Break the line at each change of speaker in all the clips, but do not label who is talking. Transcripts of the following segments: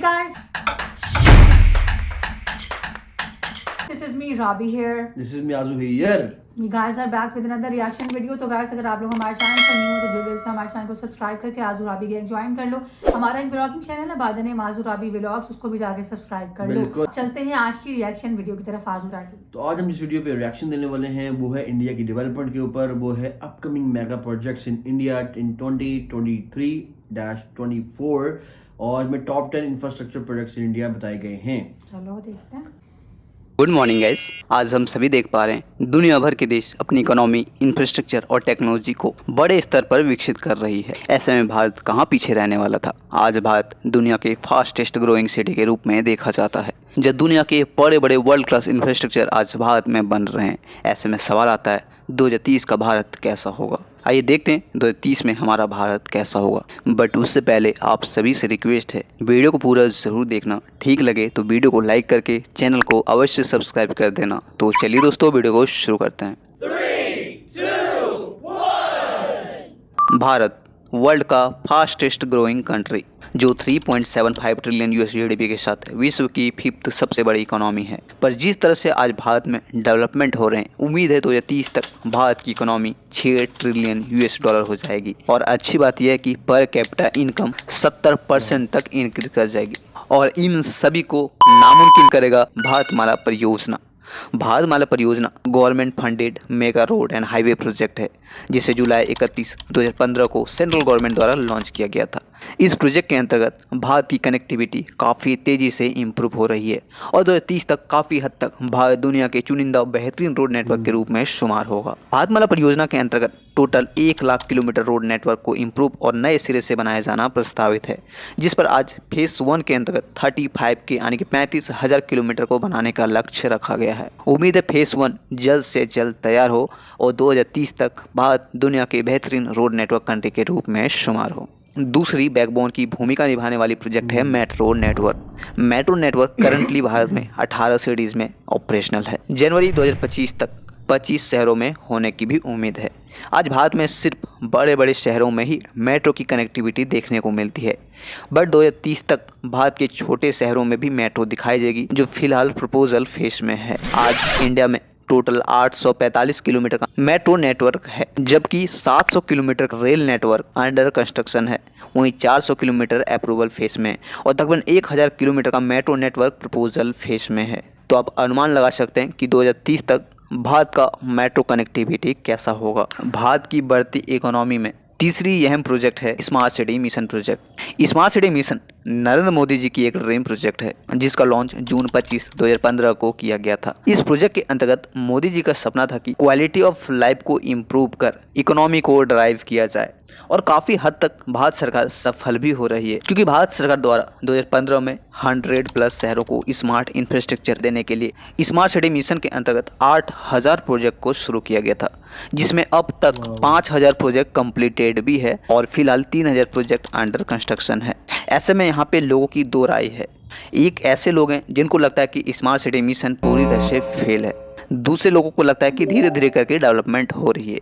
guys, this is me Rabi here.
This is me Azu here.
We guys are back with another reaction video. तो guys अगर आप लोग हमारे channel पर new हो तो दिल से हमारे चैनल को सब्सक्राइब करके आजू राबी गैंग ज्वाइन कर लो। हमारा एक व्लॉगिंग चैनल है बादन है आजू राबी व्लॉग्स, उसको भी जाके सब्सक्राइब कर लो। चलते हैं आज की रिएक्शन वीडियो की तरफ आजू राबी। तो
आज हम जिस वीडियो पे रिएक्शन देने वाले हैं वो है इंडिया की डेवलपमेंट के ऊपर। वो है upcoming mega projects in India in 2023-24 और इसमें top 10 infrastructure projects in India बताए गए हैं।
चलो देखते हैं।
Good morning guys. आज हम सभी देख पा रहे हैं दुनिया भर के देश अपनी इकोनॉमी, इंफ्रास्ट्रक्चर और टेक्नोलॉजी को बड़े स्तर पर विकसित कर रही है। ऐसे में भारत कहाँ पीछे रहने वाला था। आज भारत दुनिया के फास्टेस्ट ग्रोइंग सिटी के रूप में देखा जाता है। जब दुनिया के बड़े बड़े वर्ल्ड क्लास इंफ्रास्ट्रक्चर आज भारत में बन रहे हैं, ऐसे में सवाल आता है 2030 का भारत कैसा होगा। आइए देखते हैं 2030 में हमारा भारत कैसा होगा। बट उससे पहले आप सभी से रिक्वेस्ट है, वीडियो को पूरा ज़रूर देखना। ठीक लगे तो वीडियो को लाइक करके चैनल को अवश्य सब्सक्राइब कर देना। तो चलिए दोस्तों वीडियो को शुरू करते हैं।
3, 2, 1।
भारत वर्ल्ड का फास्टेस्ट ग्रोइंग कंट्री जो 3.75 ट्रिलियन यूएस जीडीपी के साथ विश्व की 5th सबसे बड़ी इकोनॉमी है। पर जिस तरह से आज भारत में डेवलपमेंट हो रहे हैं, उम्मीद है 2030 तक भारत की इकोनॉमी 6 ट्रिलियन यूएस डॉलर हो जाएगी। और अच्छी बात यह है कि पर कैपिटा इनकम 70% तक इंक्रीज कर जाएगी। और इन सभी को नामुमकिन करेगा भारतमाला परियोजना। भारतमाला परियोजना government funded mega road and highway project है, जिसे जुलाई 31, 2015 को सेंट्रल गवर्नमेंट द्वारा लॉन्च किया गया था। इस प्रोजेक्ट के अंतर्गत भारत की कनेक्टिविटी काफ़ी तेज़ी से इम्प्रूव हो रही है और 2030 तक काफ़ी हद तक भारत दुनिया के चुनिंदा बेहतरीन रोड नेटवर्क के रूप में शुमार होगा। भारतमाला परियोजना के अंतर्गत total 1 lakh kilometre road network को इम्प्रूव और नए सिरे से बनाया जाना प्रस्तावित है, जिस पर आज फेज 1 के अंतर्गत 35 के यानी कि 35,000 किलोमीटर को बनाने का लक्ष्य रखा गया है। उम्मीद है फेज 1 जल्द से जल्द तैयार हो और 2030 तक भारत दुनिया के बेहतरीन रोड नेटवर्क कंट्री के रूप में शुमार हो। दूसरी बैकबोन की भूमिका निभाने वाली प्रोजेक्ट है metro network. Metro network currently Bharat में 18 सिटीज़ में ऑपरेशनल है। जनवरी 2025 तक 25 शहरों में होने की भी उम्मीद है। आज भारत में सिर्फ बड़े बड़े शहरों में ही मेट्रो की कनेक्टिविटी देखने को मिलती है, बट 2030 तक भारत के छोटे शहरों में भी मेट्रो दिखाई देगी, जो फिलहाल प्रपोजल फेज में है। आज इंडिया में टोटल 845 किलोमीटर का मेट्रो नेटवर्क है, जबकि 700 किलोमीटर का रेल नेटवर्क अंडर कंस्ट्रक्शन है। वहीं 400 किलोमीटर अप्रूवल फेज में और तकरीबन 1000 किलोमीटर का मेट्रो नेटवर्क प्रपोजल फेज में है। तो आप अनुमान लगा सकते हैं कि 2030 तक भारत का मेट्रो कनेक्टिविटी कैसा होगा। भारत की बढ़ती इकोनॉमी में तीसरी अहम प्रोजेक्ट है smart city mission project. Smart city mission Narendra Modi ji की एक ड्रीम प्रोजेक्ट है, जिसका लॉन्च जून 25, 2015 को किया गया था। इस प्रोजेक्ट के अंतर्गत मोदी जी का सपना था कि क्वालिटी ऑफ लाइफ को इम्प्रूव कर इकोनॉमी को ड्राइव किया जाए, और काफ़ी हद तक भारत सरकार सफल भी हो रही है, क्योंकि भारत सरकार द्वारा 2015 में 100+ शहरों को स्मार्ट इंफ्रास्ट्रक्चर देने के लिए स्मार्ट सिटी मिशन के अंतर्गत 8000 प्रोजेक्ट को शुरू किया गया था, जिसमें अब तक 5000 प्रोजेक्ट कंप्लीटेड भी है और फिलहाल 3000 प्रोजेक्ट अंडर कंस्ट्रक्शन है। ऐसे में यहाँ पे लोगों की दो राय है। एक ऐसे लोग हैं जिनको लगता है कि स्मार्ट सिटी मिशन पूरी तरह से फेल है, दूसरे लोगों को लगता है कि धीरे धीरे करके डेवलपमेंट हो रही है।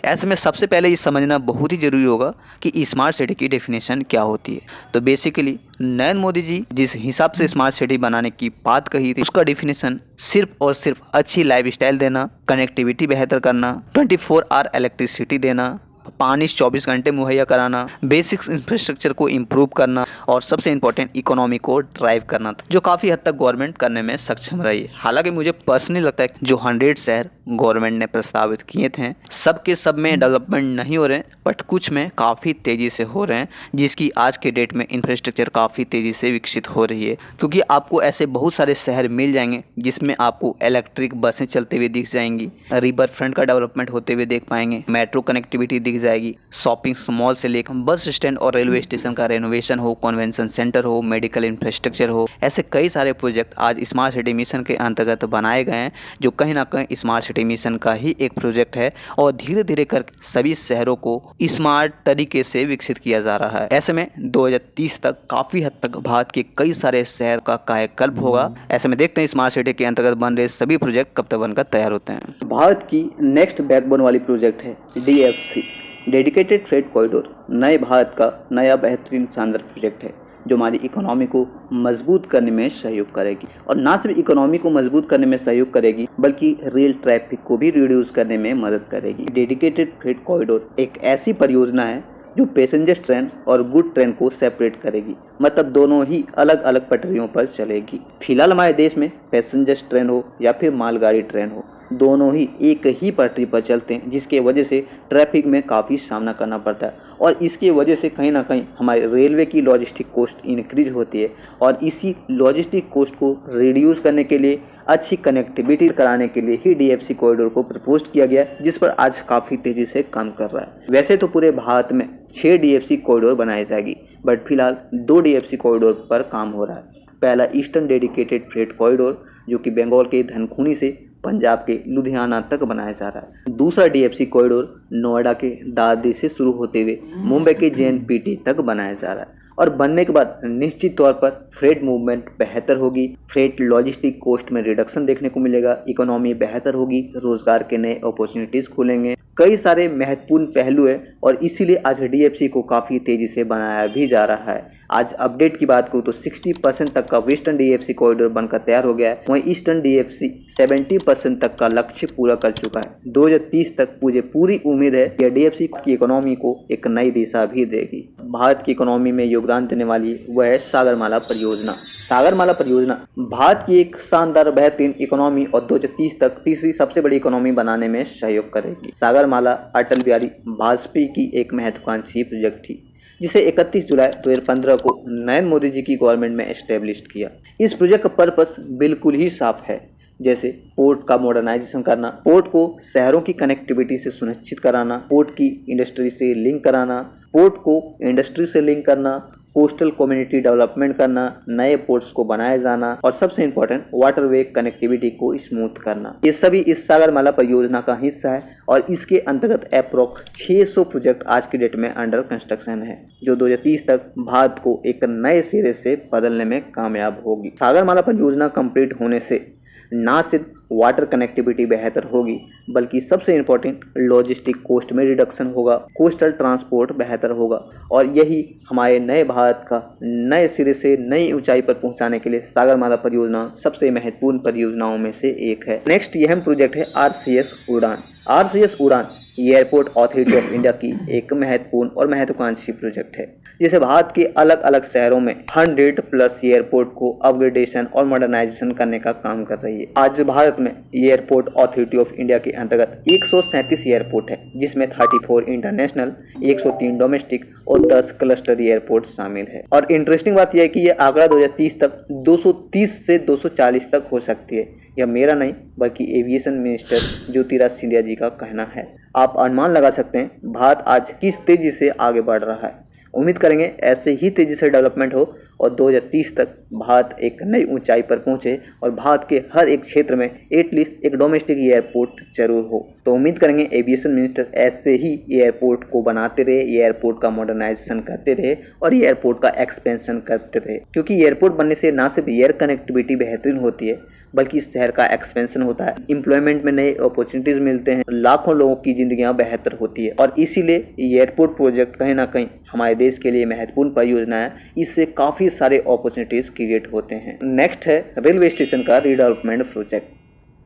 ऐसे में सबसे पहले ये समझना बहुत ही ज़रूरी होगा कि स्मार्ट सिटी की डेफिनेशन क्या होती है। तो बेसिकली नरेंद्र मोदी जी जिस हिसाब से स्मार्ट सिटी बनाने की बात कही थी, उसका डेफिनेशन सिर्फ और सिर्फ अच्छी लाइफस्टाइल देना, कनेक्टिविटी बेहतर करना, 24 आवर इलेक्ट्रिसिटी देना, पानी 24 घंटे मुहैया कराना, बेसिक इंफ्रास्ट्रक्चर को इम्प्रूव करना और सबसे इम्पोर्टेंट इकोनॉमी को ड्राइव करना था, जो काफ़ी हद तक गवर्नमेंट करने में सक्षम रही है। हालांकि मुझे पर्सनली लगता है कि जो 100 शहर गवर्नमेंट ने प्रस्तावित किए थे, सब के सब में डेवलपमेंट नहीं हो रहे हैं, बट कुछ में काफ़ी तेज़ी से हो रहे हैं, जिसकी आज के डेट में इंफ्रास्ट्रक्चर काफ़ी तेज़ी से विकसित हो रही है। क्योंकि आपको ऐसे बहुत सारे शहर मिल जाएंगे जिसमें आपको इलेक्ट्रिक बसें चलते हुए दिख जाएंगी, रिवर फ्रंट का डेवलपमेंट होते हुए देख पाएंगे, मेट्रो कनेक्टिविटी दिख जाएगी, शॉपिंग मॉल से लेकर बस स्टैंड और रेलवे स्टेशन का रेनोवेशन हो, कन्वेंशन सेंटर हो, मेडिकल इंफ्रास्ट्रक्चर हो, ऐसे कई सारे प्रोजेक्ट आज स्मार्ट सिटी मिशन के अंतर्गत बनाए गए हैं, जो कहीं ना कहीं स्मार्ट सिटी मिशन का ही एक प्रोजेक्ट है। और धीरे धीरे कर सभी शहरों को स्मार्ट तरीके से विकसित किया जा रहा है। ऐसे में 2030 तक काफ़ी हद तक भारत के कई सारे शहर का कायाकल्प होगा। ऐसे में देखते हैं स्मार्ट सिटी के अंतर्गत बन रहे सभी प्रोजेक्ट कब तक बनकर तैयार होते हैं। भारत की नेक्स्ट बैकबोन वाली प्रोजेक्ट है DFC, डेडिकेटेड फ्रेट कॉरिडोर। नए भारत का नया बेहतरीन शानदार प्रोजेक्ट है, जो हमारी इकोनॉमी को मजबूत करने में सहयोग करेगी। और ना सिर्फ इकोनॉमी को मजबूत करने में सहयोग करेगी बल्कि रेल ट्रैफिक को भी रिड्यूस करने में मदद करेगी। डेडिकेटेड फ्रेट कॉरिडोर एक ऐसी परियोजना है जो पैसेंजर ट्रेन और गुड ट्रेन को सेपरेट करेगी, मतलब दोनों ही अलग अलग पटरियों पर चलेगी। फिलहाल हमारे देश में पैसेंजर ट्रेन हो या फिर मालगाड़ी ट्रेन हो, दोनों ही एक ही पटरी पर चलते हैं, जिसके वजह से ट्रैफिक में काफ़ी सामना करना पड़ता है और इसकी वजह से कहीं ना कहीं हमारे रेलवे की लॉजिस्टिक कॉस्ट इंक्रीज होती है। और इसी लॉजिस्टिक कॉस्ट को रिड्यूस करने के लिए, अच्छी कनेक्टिविटी कराने के लिए ही DFC कॉरिडोर को प्रपोज किया गया, जिस पर आज काफ़ी तेज़ी से काम कर रहा है। वैसे तो पूरे भारत में 6 DFC कॉरिडोर बनाई जाएगी, बट फिलहाल 2 DFC कॉरिडोर पर काम हो रहा है। पहला ईस्टर्न डेडिकेटेड फ्रेट कॉरिडोर जो कि बंगाल के धनकुनी से पंजाब के लुधियाना तक बनाया जा रहा है। दूसरा DFC कॉरिडोर नोएडा के दादरी से शुरू होते हुए मुंबई के JNPT तक बनाया जा रहा है और बनने के बाद निश्चित तौर पर फ्रेट मूवमेंट बेहतर होगी, फ्रेट लॉजिस्टिक कॉस्ट में रिडक्शन देखने को मिलेगा, इकोनॉमी बेहतर होगी, रोजगार के नए अपॉर्चुनिटीज खुलेंगे। कई सारे महत्वपूर्ण पहलू है और इसीलिए आज DFC को काफ़ी तेज़ी से बनाया भी जा रहा है। आज अपडेट की बात करूँ तो 60% तक का वेस्टर्न DFC कॉरिडोर बनकर तैयार हो गया है, वहीं ईस्टर्न DFC 70% तक का लक्ष्य पूरा कर चुका है। 2030 तक मुझे पूरी उम्मीद है कि DFC की इकोनॉमी को एक नई दिशा भी देगी। भारत की इकोनॉमी में योगदान देने वाली वह है सागरमाला परियोजना। सागरमाला परियोजना भारत की एक शानदार बेहतरीन इकोनॉमी और 2030 तक तीसरी सबसे बड़ी इकोनॉमी बनाने में सहयोग करेगी। सागरमाला अटल बिहारी वाजपेयी की एक महत्वाकांक्षी प्रोजेक्ट थी, जिसे 31 जुलाई 2015 को नरेंद्र मोदी जी की गवर्नमेंट में एस्टेब्लिश किया। इस प्रोजेक्ट का पर्पस बिल्कुल ही साफ है, जैसे पोर्ट का मॉडर्नाइजेशन करना, पोर्ट को शहरों की कनेक्टिविटी से सुनिश्चित कराना, पोर्ट की इंडस्ट्री से लिंक कराना, पोर्ट को इंडस्ट्री से लिंक करना, कोस्टल कम्युनिटी डेवलपमेंट करना, नए पोर्ट्स को बनाया जाना और सबसे इम्पोर्टेंट वाटरवे कनेक्टिविटी को स्मूथ करना। ये सभी इस सागरमाला परियोजना का हिस्सा है और इसके अंतर्गत अप्रोक्स 600 प्रोजेक्ट आज की डेट में अंडर कंस्ट्रक्शन है, जो 2030 तक भारत को एक नए सिरे से बदलने में कामयाब होगी। सागरमाला परियोजना कंप्लीट होने से ना सिर्फ वाटर कनेक्टिविटी बेहतर होगी बल्कि सबसे इम्पोर्टेंट लॉजिस्टिक कॉस्ट में रिडक्शन होगा, कोस्टल ट्रांसपोर्ट बेहतर होगा और यही हमारे नए भारत का नए सिरे से नई ऊंचाई पर पहुंचाने के लिए सागरमाला परियोजना सबसे महत्वपूर्ण परियोजनाओं में से एक है। नेक्स्ट यह प्रोजेक्ट है RCS उड़ान। RCS उड़ान एयरपोर्ट अथॉरिटी ऑफ इंडिया की एक महत्वपूर्ण और महत्वाकांक्षी प्रोजेक्ट है, जिसे भारत के अलग अलग शहरों में 100+ एयरपोर्ट को अपग्रेडेशन और मॉडर्नाइजेशन करने का काम कर रही है। आज भारत में एयरपोर्ट अथॉरिटी ऑफ इंडिया के अंतर्गत 137 एयरपोर्ट है, जिसमें 34 इंटरनेशनल, 103 डोमेस्टिक और 10 क्लस्टर एयरपोर्ट शामिल है। और इंटरेस्टिंग बात यह है कि यह आंकड़ा 2030 तक 230 से 240 तक हो सकती है। यह मेरा नहीं बल्कि एविएशन मिनिस्टर ज्योतिराज सिंधिया जी का कहना है। आप अनुमान लगा सकते हैं भारत आज किस तेजी से आगे बढ़ रहा है। उम्मीद करेंगे ऐसे ही तेजी से डेवलपमेंट हो और 2030 तक भारत एक नई ऊंचाई पर पहुंचे और भारत के हर एक क्षेत्र में एटलीस्ट एक डोमेस्टिक एयरपोर्ट जरूर हो। तो उम्मीद करेंगे एविएशन मिनिस्टर ऐसे ही एयरपोर्ट को बनाते रहे, एयरपोर्ट का मॉडर्नाइजेशन करते रहे और एयरपोर्ट का एक्सपेंशन करते रहे, क्योंकि एयरपोर्ट बनने से ना सिर्फ एयर कनेक्टिविटी बेहतरीन होती है बल्कि इस शहर का एक्सपेंशन होता है, एम्प्लॉयमेंट में नए अपॉर्चुनिटीज मिलते हैं, लाखों लोगों की जिंदगियां बेहतर होती है और इसीलिए एयरपोर्ट प्रोजेक्ट कहीं ना कहीं हमारे देश के लिए महत्वपूर्ण परियोजना है। इससे काफ़ी सारे अपॉर्चुनिटीज क्रिएट होते हैं। नेक्स्ट है रेलवे स्टेशन का रीडेवलपमेंट प्रोजेक्ट।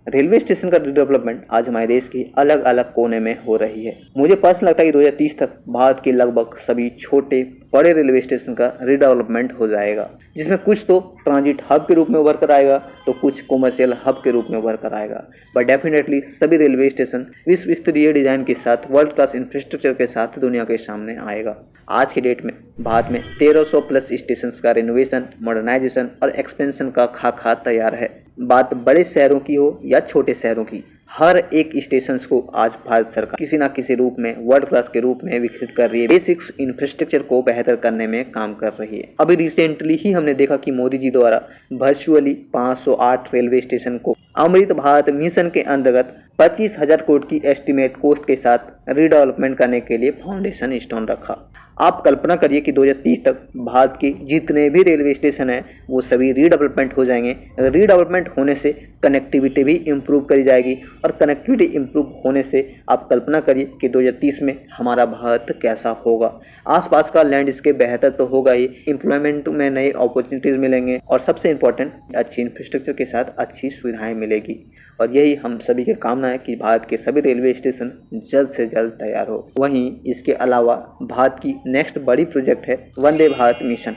रेलवे स्टेशन का डेवलपमेंट आज हमारे देश के अलग अलग कोने में हो रही है। मुझे पर्सनल लगता है कि 2030 तक भारत के लगभग सभी छोटे बड़े रेलवे स्टेशन का रीडेवलपमेंट हो जाएगा, जिसमें कुछ तो ट्रांजिट हब के रूप में उभर कर आएगा तो कुछ कॉमर्शियल हब के रूप में उभर कर आएगा। बट डेफिनेटली सभी रेलवे स्टेशन विश्व स्तरीय डिजाइन के साथ, वर्ल्ड क्लास इंफ्रास्ट्रक्चर के साथ दुनिया के सामने आएगा। आज की डेट में भारत में 1300+ स्टेशन का रिनोवेशन, मॉडर्नाइजेशन और एक्सपेंशन का खाका तैयार है। बात बड़े शहरों की हो या छोटे शहरों की, हर एक स्टेशन को आज भारत सरकार किसी न किसी रूप में वर्ल्ड क्लास के रूप में विकसित कर रही है, बेसिक्स इंफ्रास्ट्रक्चर को बेहतर करने में काम कर रही है। अभी रिसेंटली ही हमने देखा कि मोदी जी द्वारा वर्चुअली 508 रेलवे स्टेशन को अमृत भारत मिशन के अंतर्गत 25,000 करोड़ की एस्टिमेट कॉस्ट के साथ रीडेवलपमेंट करने के लिए फाउंडेशन स्टोन रखा। आप कल्पना करिए कि 2030 तक भारत के जितने भी रेलवे स्टेशन हैं वो सभी रीडेवलपमेंट हो जाएंगे। रीडेवलपमेंट होने से कनेक्टिविटी भी इम्प्रूव करी जाएगी और कनेक्टिविटी इम्प्रूव होने से आप कल्पना करिए कि 2030 में हमारा भारत कैसा होगा। आसपास का लैंडस्केप बेहतर तो होगा ही, एम्प्लॉयमेंट में नई अपॉर्चुनिटीज़ मिलेंगे और सबसे इम्पोर्टेंट अच्छी इंफ्रास्ट्रक्चर के साथ अच्छी सुविधाएँ मिलेगी। और यही हम सभी की कामना है कि भारत के सभी रेलवे स्टेशन जल्द से जल्द तैयार हो। वहीं इसके अलावा भारत की नेक्स्ट बड़ी प्रोजेक्ट है वंदे भारत मिशन।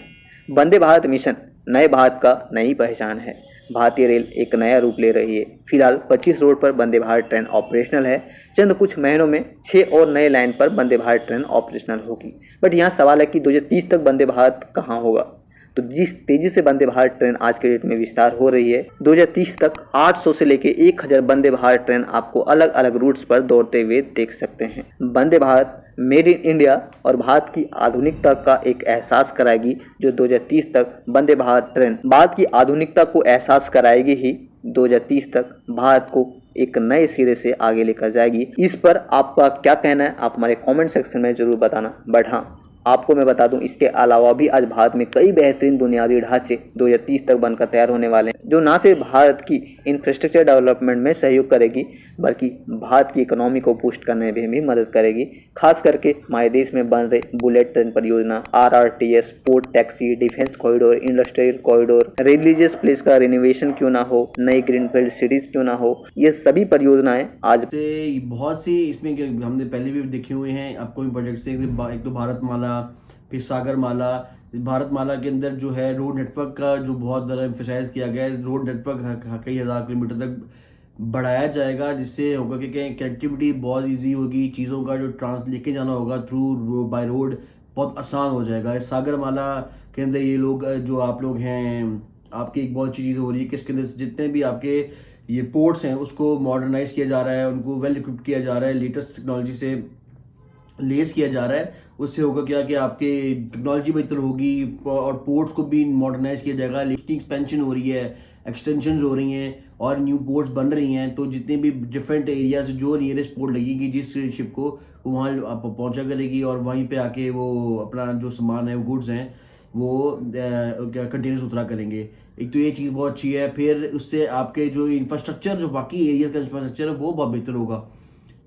वंदे भारत मिशन नए भारत का नई पहचान है। भारतीय रेल एक नया रूप ले रही है। फिलहाल 25 रोड पर वंदे भारत ट्रेन ऑपरेशनल है। चंद कुछ महीनों में 6 और नए लाइन पर वंदे भारत ट्रेन ऑपरेशनल होगी। बट यहाँ सवाल है कि 2030 तक वंदे भारत कहाँ होगा। तो जिस तेजी से वंदे भारत ट्रेन आज के डेट में विस्तार हो रही है, 2030 तक 800 से लेकर 1000 वंदे भारत ट्रेन आपको अलग अलग रूट्स पर दौड़ते हुए देख सकते हैं। Vande Bharat made in India और भारत की आधुनिकता का एक एहसास कराएगी। जो 2030 तक वंदे भारत ट्रेन भारत की आधुनिकता को एहसास कराएगी ही 2030 तक भारत को एक नए सिरे से आगे लेकर जाएगी। इस पर आपका क्या कहना है, आप हमारे कमेंट सेक्शन में जरूर बताना। बट हाँ, आपको मैं बता दूं, इसके अलावा भी आज भारत में कई बेहतरीन बुनियादी ढांचे 2030 तक बनकर तैयार होने वाले हैं, जो न सिर्फ भारत की इंफ्रास्ट्रक्चर डेवलपमेंट में सहयोग करेगी बल्कि भारत की इकोनॉमी को बूस्ट करने में भी मदद करेगी। खास करके हमारे देश में बन रहे बुलेट ट्रेन परियोजना, RRTS, port taxi, defence corridor, industrial corridor, religious place का रिनोवेशन क्यों ना हो, नई ग्रीनफील्ड सिटीज क्यों ना हो, ये सभी परियोजनाएं आज
से बहुत सी इसमें हमने पहले भी देखे हुए हैं। आपको भी प्रोजेक्ट से एक तो भारत माला, फिर सागर माला। भारत माला के अंदर जो है रोड नेटवर्क का जो बहुत ज़्यादा एम्फेसाइज किया गया है, रोड नेटवर्क कई हज़ार किलोमीटर तक बढ़ाया जाएगा, जिससे होगा कि कनेक्टिविटी बहुत इजी होगी। चीज़ों का जो लेके जाना होगा थ्रू बाय रोड बहुत आसान हो जाएगा। इस सागर माला के अंदर ये लोग जो आप लोग हैं, आपकी एक बहुत अच्छी चीज़ हो रही है कि इसके अंदर जितने भी आपके ये पोर्ट्स हैं उसको मॉडर्नाइज किया जा रहा है, उनको वेल इक्विप्ड किया जा रहा है, लेटेस्ट टेक्नोलॉजी से लेस किया जा रहा है। उससे होगा क्या कि आपके टेक्नोलॉजी बेहतर होगी और पोर्ट्स को भी मॉडर्नाइज किया जाएगा। लिफ्टिंग एक्सपेंशन हो रही है, एक्सटेंशन हो रही हैं और न्यू पोर्ट्स बन रही हैं। तो जितने भी डिफरेंट एरिया से जो नियरेस्ट पोर्ट लगेगी जिस शिप को, वो वहाँ पहुँचा करेगी और वहीं पे आके वो अपना जो सामान है, वो गुड्स हैं, वो कंटेनर्स उतरा करेंगे। एक तो ये चीज़ बहुत अच्छी है। फिर उससे आपके जो इंफ्रास्ट्रक्चर, जो बाकी एरिया का इंफ्रास्ट्रक्चर है, वो बहुत बेहतर होगा,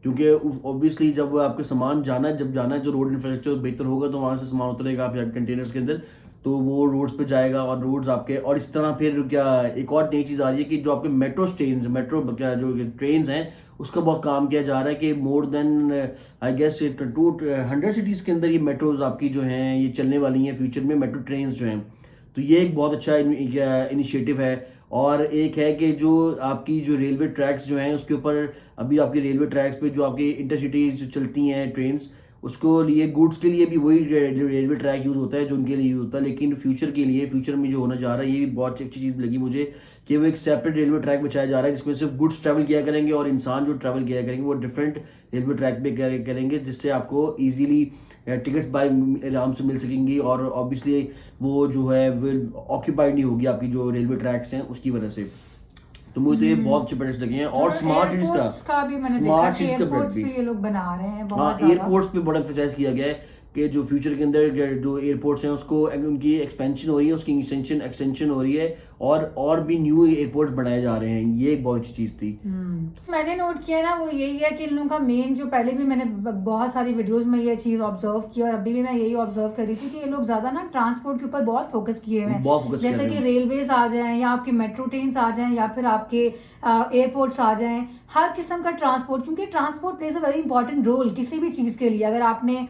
क्योंकि ऑब्वियसली जब आपके सामान जाना है तो रोड इंफ्रास्ट्रक्चर बेहतर होगा, तो वहाँ से सामान उतरेगा आप कंटेनर्स के अंदर, तो वो रोड्स पे जाएगा और रोड्स आपके। और इस तरह फिर क्या एक और नई चीज़ आ रही है कि जो आपके मेट्रो ट्रेन्स हैं उसका बहुत काम किया जा रहा है कि more than I guess 200 cities के अंदर ये मेट्रोज आपकी जो हैं ये चलने वाली हैं फ्यूचर में, मेट्रो ट्रेन्स जो हैं। तो ये एक बहुत अच्छा इनिशिएटिव है। और एक है कि जो आपकी जो रेलवे ट्रैक्स जो हैं उसके ऊपर अभी आपके रेलवे ट्रैक्स पे जो आपकी इंटरसिटीज चलती हैं ट्रेन्स, उसको लिए गुड्स के लिए भी वही रेलवे ट्रैक यूज़ होता है जो उनके लिए यूज़ होता है। लेकिन फ्यूचर में जो होना जा रहा है, ये भी बहुत अच्छी चीज़ लगी मुझे कि वो एक सेपरेट रेलवे ट्रैक बिछाया जा रहा है जिसमें सिर्फ गुड्स ट्रैवल किया करेंगे और इंसान जो ट्रैवल किया करेंगे वो डिफरेंट रेलवे ट्रैक पे करेंगे, जिससे आपको ईजीली टिकट्स बाय आराम से मिल सकेंगी। और ऑब्वियसली वो जो है वो ऑक्यूपाइड नहीं होगी आपकी जो रेलवे ट्रैक्स हैं उसकी वजह से। तो मुझे तो ये बहुत अच्छे प्रोजेक्ट्स लगे हैं। और स्मार्ट सिटीज का
भी मैंने
स्मार्ट
देखा कि
सिटीज
एयरपोर्ट्स भी ये लोग बना रहे हैं बहुत
हाँ, एयरपोर्ट्स पे बड़ा एम्फसाइज किया गया है कि जो फ्यूचर के अंदर जो एयरपोर्ट्स हैं उसको उनकी एक्सपेंशन हो रही है, उसकी एक्सटेंशन हो रही है और भी न्यू एयरपोर्ट्स बनाए जा रहे हैं। ये एक बहुत अच्छी चीज़ थी।
मैंने नोट किया ना वो यही है कि इन लोगों का मेन, जो पहले भी मैंने बहुत सारी वीडियोस में ये चीज़ ऑब्जर्व की और अभी भी मैं यही ऑब्जर्व कर रही थी कि ये लोग ज़्यादा ना ट्रांसपोर्ट के ऊपर बहुत फोकस किए हुए हैं। जैसे कि रेलवेज आ जाएं या आपके मेट्रो ट्रेन्स आ जाएं या फिर आपके एयरपोर्ट्स आ जाएं, हर किस्म का ट्रांसपोर्ट, क्योंकि transport plays a very important role किसी भी चीज़ के लिए। अगर आपने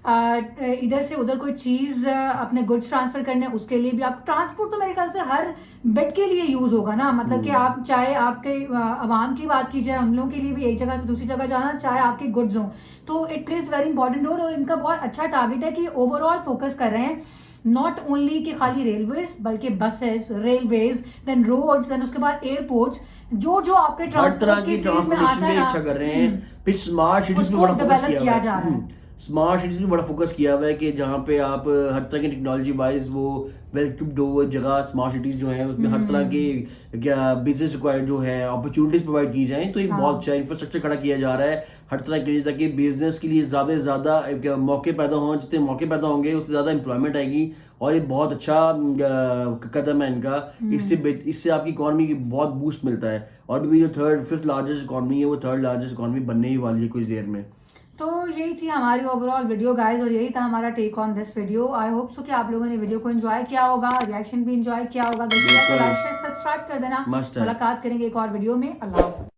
इधर से उधर कोई चीज़ अपने गुड्स ट्रांसफर करने, उसके लिए भी आप ट्रांसपोर्ट तो मेरे ख्याल से हर बिट के लिए यूज़ होगा ना। मतलब कि आप चाहे आपके आवाम की बात की जाए, हम लोगों के लिए भी एक जगह से दूसरी जगह जाना, चाहे आपके गुड्स हों, तो it plays very important role. और इनका बहुत अच्छा टारगेट है कि ओवरऑल फोकस कर रहे हैं नॉट ओनली कि खाली रेलवेज, बल्कि buses, railways, then roads, then उसके बाद एयरपोर्ट्स, जो आपके
ट्रांसपोर्ट की ट्रांसपोर्टेशन में अच्छा कर रहे हैं। फिर स्मार्ट सिटीज पे बड़ा फोकस किया जा रहा है। स्मार्ट सिटीज भी बड़ा फोकस किया हुआ है कि जहाँ पे आप हर तरह की टेक्नोलॉजी वाइज वो वेल इक्विप्ड हो जगह स्मार्ट सिटीज जो है उसमें हर तरह के बिजनेस रिक्वायर्ड जो है अपॉर्चुनिटीज प्रोवाइड की जाए, तो ये बहुत अच्छा इंफ्रास्ट्रक्चर खड़ा किया जा रहा है हर तरह के लिए, ताकि बिजनेस के लिए ज़्यादा से ज़्यादा मौके पैदा हों, जितने मौके पैदा होंगे उससे ज़्यादा एम्प्लॉयमेंट आएगी, और ये बहुत अच्छा कदम है इनका। इससे आपकी इकॉनमी की बहुत बूस्ट मिलता है, और भी जो फिफ्थ लार्जेस्ट इकॉनमी है वो थर्ड लार्जेस्ट इकॉनमी बनने ही वाली है कुछ देर में।
तो यही थी हमारी ओवरऑल वीडियो गाइस, और यही था हमारा take on this video. I hope so कि आप लोगों ने वीडियो को एंजॉय किया होगा, रिएक्शन भी एंजॉय किया होगा। तो लाइक शेयर सब्सक्राइब कर देना। मुलाकात करेंगे एक और वीडियो में। अल्लाह हाफ़िज़।